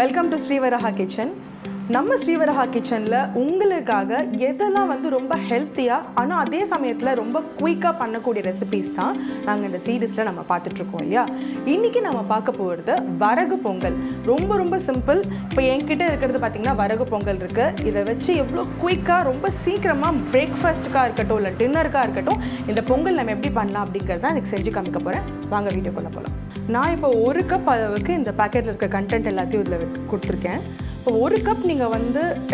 Welcome to ஸ்ரீவராஹா kitchen. நம்ம ஸ்ரீவராஹா கிச்சனில் உங்களுக்காக எதெல்லாம் ரொம்ப ஹெல்த்தியாக ஆனால் அதே சமயத்தில் ரொம்ப குயிக்காக பண்ணக்கூடிய ரெசிபீஸ் தான் நாங்கள் இந்த சீரீஸில் நம்ம பார்த்துட்ருக்கோம் இல்லையா. இன்றைக்கி நம்ம பார்க்க போகிறது வரகு பொங்கல். ரொம்ப சிம்பிள். இப்போ என்கிட்ட இருக்கிறது பார்த்திங்கன்னா வரகு பொங்கல் இருக்குது. இதை வச்சு எவ்வளோ குயிக்காக ரொம்ப சீக்கிரமாக பிரேக்ஃபாஸ்ட்டுக்காக இருக்கட்டும் இல்லை டின்னருக்காக இருக்கட்டும் இந்த பொங்கல் நம்ம எப்படி பண்ணலாம் அப்படிங்கிறத எனக்கு செஞ்சு காமிக்க போகிறேன். வாங்க வீடியோ பண்ண போகலாம். நான் இப்போ 1 கப் அளவுக்கு இந்த பேக்கெட்டில் இருக்க கண்டென்ட் எல்லாத்தையும் இதில் கொடுத்துருக்கேன். இப்போ 1 கப் நீங்கள்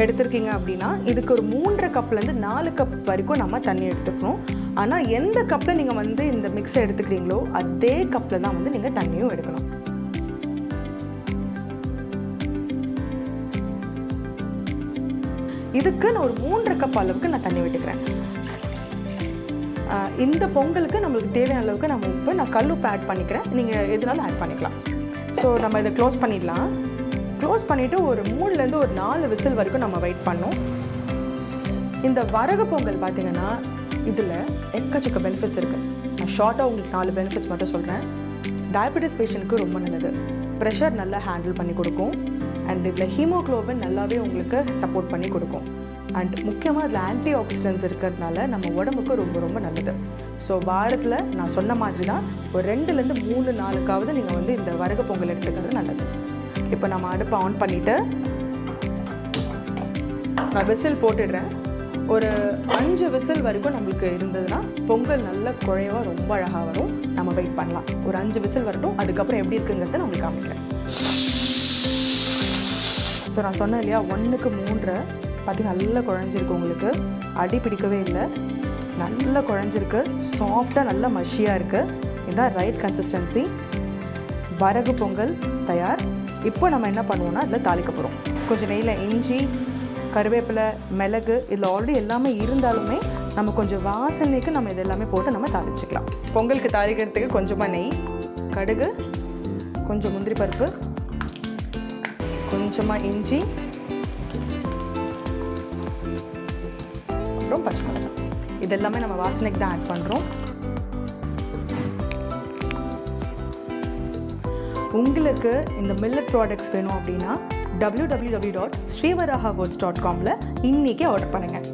எடுத்துருக்கீங்க அப்படின்னா இதுக்கு ஒரு 3.5 கப்லேருந்து 4 கப் வரைக்கும் நம்ம தண்ணி எடுத்துக்கணும். ஆனால் எந்த கப்பில் நீங்கள் இந்த மிக்ஸை எடுத்துக்கிறீங்களோ அதே கப்பில் தான் நீங்கள் தண்ணியும் எடுக்கணும். இதுக்கு நான் ஒரு 3.5 கப் அளவுக்கு நான் தண்ணி விட்டுக்கிறேன். இந்த பொங்கலுக்கு நம்மளுக்கு தேவையான அளவுக்கு நம்ம உப்பு, நான் கல் உப்பு ஆட் பண்ணிக்கிறேன். நீங்கள் எதுனாலும் ஆட் பண்ணிக்கலாம். ஸோ நம்ம இதை க்ளோஸ் பண்ணிடலாம். க்ளோஸ் பண்ணிவிட்டு ஒரு 3லேருந்து ஒரு 4 விசில் வரைக்கும் நம்ம வெயிட் பண்ணோம். இந்த வரகு பொங்கல் பார்த்திங்கன்னா இதில் எக்கச்சக்க பெனிஃபிட்ஸ் இருக்குது. நான் ஷார்ட்டாக உங்களுக்கு 4 பெனிஃபிட்ஸ் மட்டும் சொல்கிறேன். டயபெட்டிஸ் பேஷண்ட்டுக்கு ரொம்ப நல்லது. ப்ரெஷர் நல்லா ஹேண்டில் பண்ணி கொடுக்கும். அண்ட் இதில் ஹீமோக்ளோபின் நல்லாவே உங்களுக்கு சப்போர்ட் பண்ணி கொடுக்கும். அண்ட் முக்கியமாக அதில் ஆன்டி ஆக்சிடென்ட்ஸ் இருக்கிறதுனால நம்ம உடம்புக்கு ரொம்ப நல்லது. ஸோ வாரத்தில் நான் சொன்ன மாதிரி தான் ஒரு 2லேருந்து 3 நாளுக்காவது நீங்கள் இந்த வரகு பொங்கல் எடுத்துக்கிறது நல்லது. இப்போ நம்ம அடுப்பை ஆன் பண்ணிவிட்டு நான் விசில் போட்டுடுறேன். ஒரு 5 விசில் வரைக்கும் நம்மளுக்கு இருந்ததுன்னா பொங்கல் நல்ல குழைவாக ரொம்ப அழகாக வரும். நம்ம வெயிட் பண்ணலாம். ஒரு 5 விசில் வரட்டும். அதுக்கப்புறம் எப்படி இருக்குங்கிறத நான் உங்களுக்கு காமிக்கிறேன். ஸோ நான் சொன்னேன் இல்லையா 1க்கு 3 பார்த்திங்கன்னா நல்லா குழஞ்சிருக்கு. உங்களுக்கு அடி பிடிக்கவே இல்லை. நல்லா குழஞ்சிருக்கு. சாஃப்டாக நல்லா மஷியாக இருக்குது. இதுதான் ரைட் கன்சிஸ்டன்சி. வரகு பொங்கல் தயார். இப்போ நம்ம என்ன பண்ணுவோம்னா அதில் தாளிக்க போகிறோம். கொஞ்சம் நெய்யில் இஞ்சி, கருவேப்பிலை, மிளகு இதில் ஆல்ரெடி எல்லாமே இருந்தாலுமே நம்ம கொஞ்சம் வாசனைக்கு நம்ம இது எல்லாமே போட்டு நம்ம தாளிச்சிக்கலாம். பொங்கலுக்கு தாளிக்கிறதுக்கு கொஞ்சமாக நெய், கடுகு, கொஞ்சம் முந்திரி பருப்பு, கொஞ்சமாக இஞ்சி, அப்புறம் பச்சை மிளகாய். இதெல்லாமே நம்ம வாசனைக்கு தான் ஆட் பண்ணுறோம். உங்களுக்கு இந்த மில்லட் ப்ராடக்ட்ஸ் வேணும் அப்படின்னா www.srivarahafoods.com இன்றைக்கி ஆர்டர் பண்ணுங்கள்.